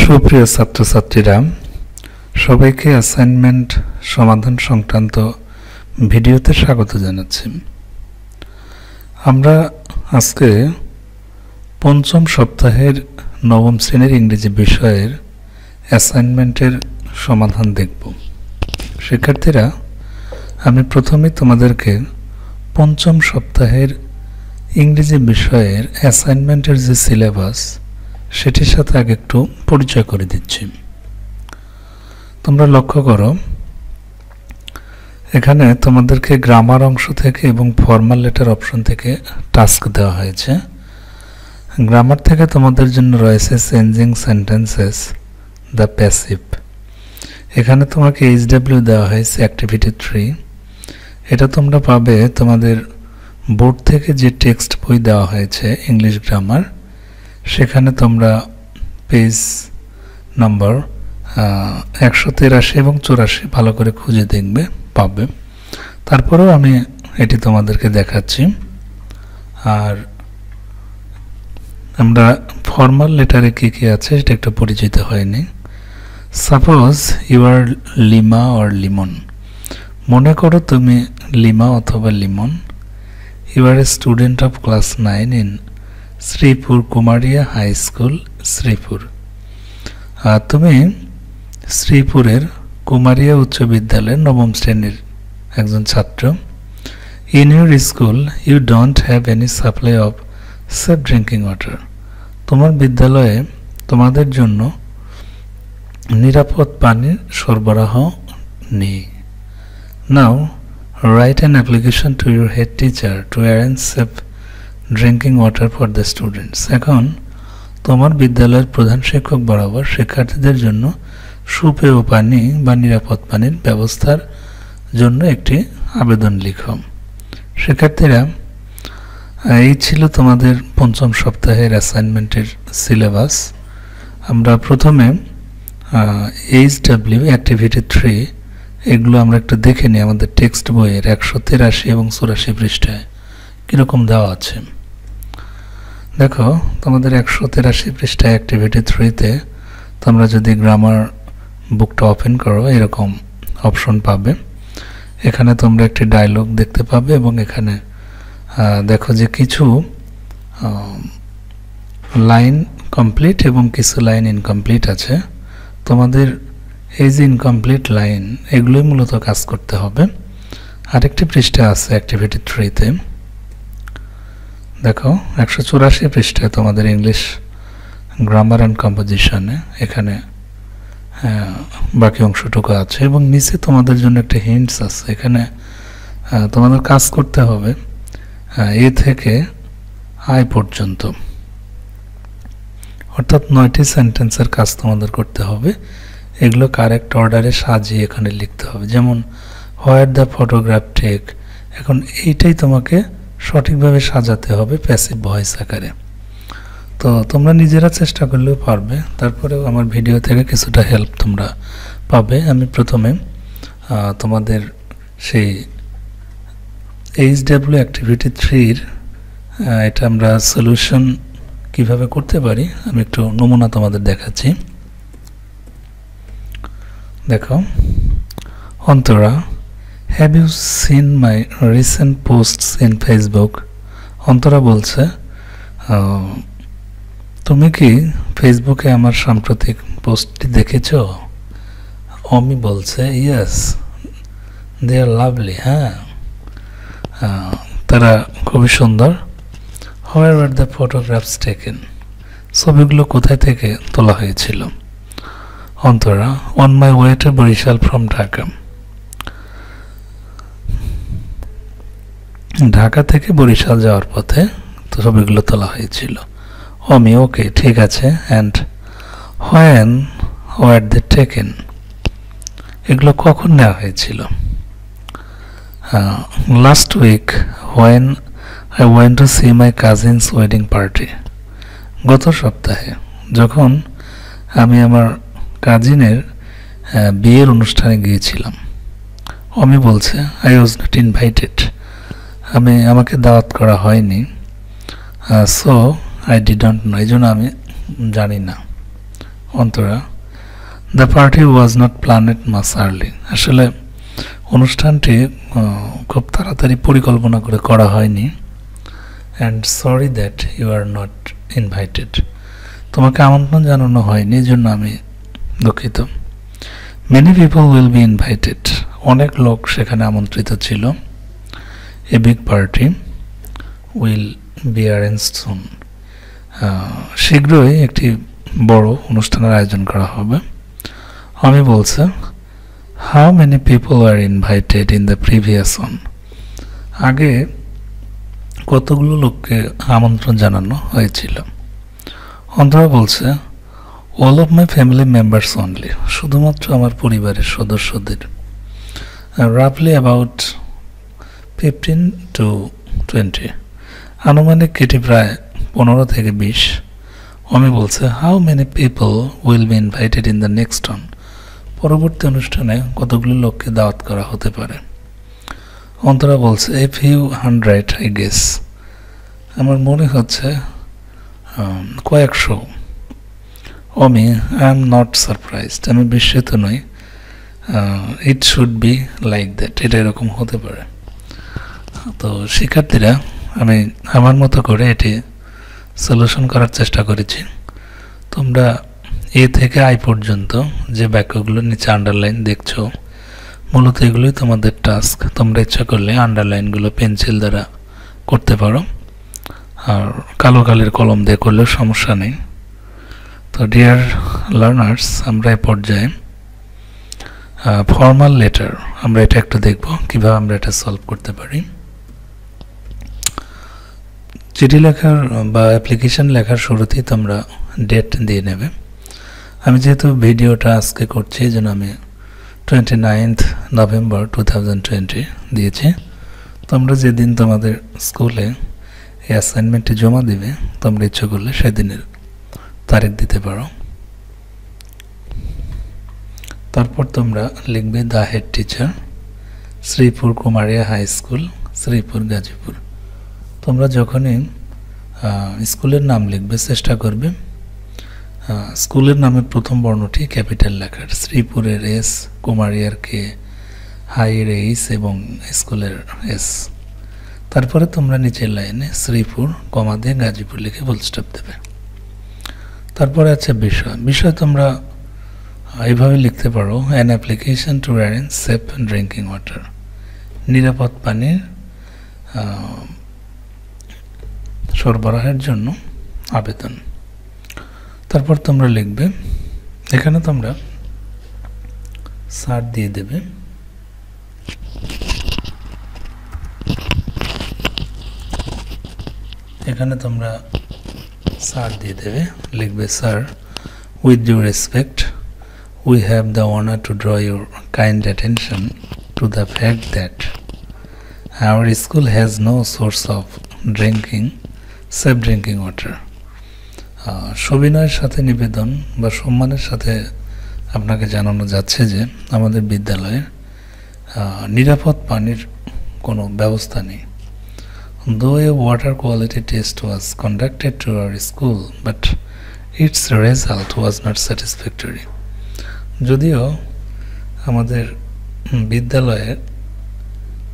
সুপ্রিয় ছাত্রছাত্রীরা, সবাইকে অ্যাসাইনমেন্ট সমাধান সংক্রান্ত ভিডিওতে স্বাগত জানাচ্ছি। আমরা আজকে পঞ্চম সপ্তাহের নবম শ্রেণীর ইংরেজি বিষয়ের অ্যাসাইনমেন্টের সমাধান দেখব। শিক্ষার্থীরা, আমি প্রথমে তোমাদেরকে পঞ্চম সপ্তাহের ইংরেজি বিষয়ের অ্যাসাইনমেন্টের যে সিলেবাস সেটির সাথে আগে একটু পরিচয় করে দিচ্ছি। তোমরা লক্ষ্য করো, এখানে তোমাদেরকে গ্রামার অংশ থেকে এবং ফর্মাল লেটার অপশন থেকে টাস্ক দেওয়া হয়েছে। গ্রামার থেকে তোমাদের জন্য রয়েছে চেঞ্জিং সেন্টেন্সেস, দ্য প্যাসিভ। এখানে তোমাকে HW দেওয়া হয়েছে অ্যাক্টিভিটি 3। এটা তোমরা পাবে তোমাদের বোর্ড থেকে যে টেক্সট বই দেওয়া হয়েছে ইংলিশ গ্রামার, সেখানে তোমরা পেজ নাম্বার 183 এবং 84 ভালো করে খুঁজে দেখবে, পাবে। তারপরেও আমি এটি তোমাদেরকে দেখাচ্ছি। আর আমরা ফর্মাল লেটারে কী কী আছে সেটা একটু পরিচিত হয়নি। Suppose you are Lima or Limon. মনে করো তুমি লিমা অথবা Limon. You are a student of class 9 in Sripur Kumaria high school, Sripur. তুমি শ্রীপুরের কুমারিয়া উচ্চ বিদ্যালয়ের নবম শ্রেণীর একজন ছাত্র। In your school you don't have any supply of safe drinking water. তোমার বিদ্যালয়ে তোমাদের জন্য নিরাপদ পানির সরবরাহ নেই। Now write an application to your head teacher to arrange safe drinking water for the students. এখন তোমার বিদ্যালয়ের প্রধান শিক্ষক বরাবর শিক্ষার্থীদের জন্য সুপেয় পানি বা নিরাপদ পানির ব্যবস্থার জন্য একটি আবেদন লিখো। শিক্ষার্থীরা, এই ছিল তোমাদের পঞ্চম সপ্তাহের অ্যাসাইনমেন্টের সিলেবাস। আমরা প্রথমে HW অ্যাক্টিভিটি 3 এগুলো আমরা একটু দেখে নিই। আমাদের টেক্সট বইয়ের 183 এবং 84 পৃষ্ঠায় কীরকম দেওয়া আছে দেখো। তোমাদের 183 পৃষ্ঠায় অ্যাক্টিভিটি 3-তে তোমরা যদি গ্রামার বুকটা ওপেন করো, এরকম অপশন পাবে। এখানে তোমরা একটি ডায়লগ দেখতে পাবে এবং এখানে দেখো যে কিছু লাইন কমপ্লিট এবং কিছু লাইন ইনকমপ্লিট আছে। তোমাদের এই যে ইনকমপ্লিট লাইন, এগুলোই মূলত কাজ করতে হবে। আরেকটি পৃষ্ঠা আছে অ্যাক্টিভিটি 3-তে, দেখো 184 পৃষ্ঠায় তোমাদের ইংলিশ গ্রামার অ্যান্ড কম্পোজিশনে এখানে বাকি অংশটুকু আছে এবং নিচে তোমাদের জন্য একটা হিন্টস আছে। এখানে তোমাদের কাজ করতে হবে এ থেকে আই পর্যন্ত, অর্থাৎ 9টি সেন্টেন্সের কাজ তোমাদের করতে হবে। এগুলো কারেক্ট অর্ডারে সাজিয়ে এখানে লিখতে হবে। যেমন হোয়ার দ্য ফটোগ্রাফ টেক, এখন এইটাই তোমাকে সঠিকভাবে সাজাতে হবে প্যাসিভ ভয়েস আকারে। তো তোমরা নিজেরা চেষ্টা করলেও পারবে, তারপরেও আমার ভিডিও থেকে কিছুটা হেল্প তোমরা পাবে। আমি প্রথমে তোমাদের সেই HW অ্যাক্টিভিটি 3-র এটা আমরা সলিউশন কিভাবে করতে পারি আমি একটু নমুনা তোমাদের দেখাচ্ছি। দেখো, Antara, have you seen my recent posts in Facebook. Antara বলছে, তুমি কি ফেসবুকে আমার সাম্প্রতিক পোস্টটি দেখেছ? অমি বলছে, ইয়েস দে আর লাভলি। হ্যাঁ, তারা খুবই সুন্দর। Where are the photographs taken, ছবিগুলো কোথায় থেকে তোলা হয়েছিল? Antara, on my way to Barishal from Dhaka. Dhaka থেকে বরিশাল যাওয়ার পথে ছবিগুলো তোলা হয়েছিল। অমি, ওকে, ঠিক আছে। And when were they taken, এগুলো কখন নেওয়া হয়েছিল? Last week when I went to see my cousin's wedding party. গত সপ্তাহে যখন আমি আমার কাজিনের বিয়ের অনুষ্ঠানে গিয়েছিলাম। অমি বলছে, আই ওয়াজ নট ইনভাইটেড, আমাকে দাওয়াত করা হয়নি। সো আই ডিডন্ট নো, এই জন্য আমি জানি না। Antara, the party was not planned much early. আসলে অনুষ্ঠানটি খুব তাড়াতাড়ি পরিকল্পনা করে করা হয়নি। And sorry that you are not invited. তোমাকে আমন্ত্রণ জানানো হয়নি, এই জন্য আমি দুঃখিত। Many people will be invited. অনেক লোক সেখানে আমন্ত্রিত ছিল। A big party will be arranged soon. শীঘ্রই একটি বড় অনুষ্ঠানের আয়োজন করা হবে। আমি বলছে, how many people are invited in the previous one. আগে কতগুলো লোককে আমন্ত্রণ জানানো হয়েছিল? অন্তরা বলছে, all of my family members only. শুধুমাত্র আমার পরিবারের সদস্যদের। রাফলি অ্যাবাউট 15 to 20। আনুমানিক এটি প্রায় 15 থেকে 20। আমি বলছে, how many people will be invited in the next one. পরবর্তী অনুষ্ঠানে কতগুলো লোককে দাওয়াত করা হতে পারে? অন্তরা বলছে, এ ফিউ 100 আই গেস। আমার মনে হচ্ছে কয়েকশো। আমি আই এম নট সারপ্রাইজড। আমি বিস্মিত নই। It should be like that. এটা এরকম হতে পারে। তো শিক্ষার্থীরা, আমি আমার মতো করে এটি সলিউশন করার চেষ্টা করেছি। তোমরা এ থেকে আই পর্যন্ত যে বাক্যগুলো নিচে আন্ডারলাইন দেখছো, মূলত এগুলোই তোমাদের টাস্ক। তোমরা ইচ্ছা করলে আন্ডারলাইনগুলো পেন্সিল দ্বারা করতে পারো, আর কালো কালির কলম দিয়ে করলেও সমস্যা নেই। তো ডিয়ার লার্নার্স, আমরা এ পর্যায়ে ফর্মাল লেটার আমরা এটা একটু দেখব কিভাবে আমরা এটা সলভ করতে পারি। চিঠি লেখার বা অ্যাপ্লিকেশন লেখার শুরুতেই তোমরা ডেট দিয়ে নেবে। আমি যেহেতু ভিডিওটা আজকে করছি, এই জন্য আমি 29 নভেম্বর 2020 দিয়েছি। তোমরা যেদিন তোমাদের স্কুলে এই অ্যাসাইনমেন্টটি জমা দিবে, তোমরা ইচ্ছা করলে সেদিনের তারিখ দিতে পারো। তারপর তোমরা লিখবে the head teacher, Sripur Kumaria high school, Sripur Gazipur. তোমরা যখনই স্কুলের নাম লিখবে, চেষ্টা করবে স্কুলের নামের প্রথম বর্ণটি ক্যাপিটাল লেখার। শ্রীপুরের এস, কুমারিয়ার কে, হাইয়ের এইস এবং স্কুলের এস। তারপরে তোমরা নিচের লাইনে শ্রীপুর কমা দিয়ে গাজীপুর লিখে ফুল স্টপ দেবে। তারপরে আছে বিষয়। বিষয় তোমরা এইভাবে লিখতে পারো, an application two arrange safe drinking water. নিরাপদ পানির সরবরাহের জন্য আবেদন। তারপর তোমরা লিখবে, এখানে তোমরা সার দিয়ে দেবে। এখানে তোমরা স্যার দিয়ে দেবে, লিখবে sir, with due respect, we have the honor to draw your kind attention to the fact that our school has no source of safe drinking water. সবিনয়ের সাথে নিবেদন বা সম্মানের সাথে আপনাকে জানানো যাচ্ছে যে আমাদের বিদ্যালয়ে নিরাপদ পানির কোনো ব্যবস্থা নেই। Though a water quality test was conducted to our school, but its result was not satisfactory. যদিও আমাদের বিদ্যালয়ের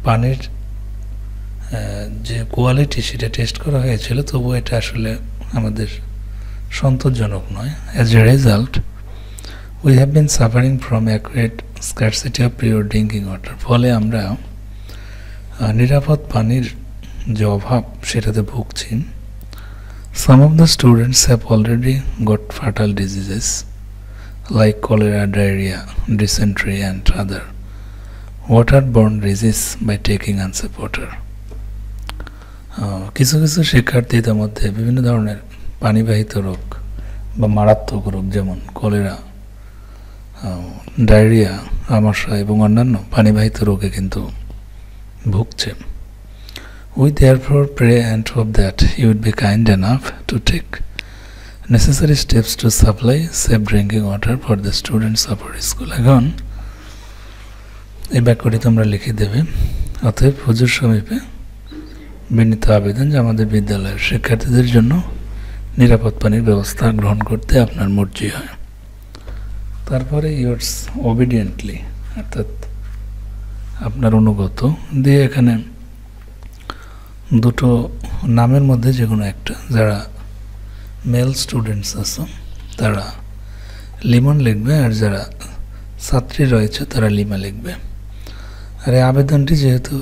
পানির যে কোয়ালিটি সেটা টেস্ট করা হয়েছিল, তবুও এটা আসলে আমাদের সন্তোষজনক নয়। As a result, we have been suffering from acute scarcity of pure drinking water. ফলে আমরা নিরাপদ পানির যে অভাব সেটাতে ভুগছি। Some of the students have already got fatal diseases like cholera, diarrhea, dysentery and other waterborne disease by taking unsafe water. কিছু কিছু শিক্ষার্থীদের মধ্যে বিভিন্ন ধরনের পানিবাহিত রোগ বা মারাত্মক রোগ যেমন কলেরা, ডায়রিয়া, আমাশয় এবং অন্যান্য পানিবাহিত রোগে কিন্তু ভুগছে। We therefore pray and hope that you would be kind enough to take necessary steps to supply safe drinking water for the students of our school. এখন এই বাক্যটি তোমরা লিখে দেবে, অতএব হুজুর সমীপে বিনীত আবেদন যে আমাদের বিদ্যালয়ের শিক্ষার্থীদের জন্য নিরাপদ পানির ব্যবস্থা গ্রহণ করতে আপনার মর্জি হয়। তারপরে ইয়োর্স ওবিডিয়েন্টলি অর্থাৎ আপনার অনুগত দিয়ে এখানে দুটো নামের মধ্যে যে কোনো একটা, যারা মেল স্টুডেন্টস আছে তারা লিমন লিখবে, আর যারা ছাত্রী রয়েছে তারা লিমা লিখবে। আর এই আবেদনটি যেহেতু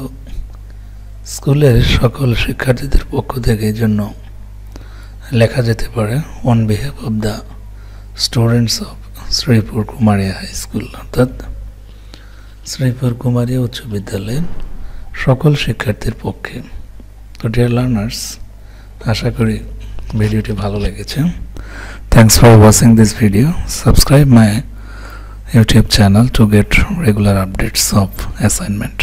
স্কুলের সকল শিক্ষার্থীদের পক্ষ থেকে এই জন্য লেখা যেতে পারে on behalf of the students of Sripur Kumaria high school, অর্থাৎ শ্রীপুর কুমারিয়া উচ্চ বিদ্যালয়ের সকল শিক্ষার্থীর পক্ষে। তো ডিয়ার লার্নার্স, আশা করি ভিডিওটি ভালো লেগেছে। Thanks for watching this video. Subscribe my YouTube channel to get regular updates of assignment.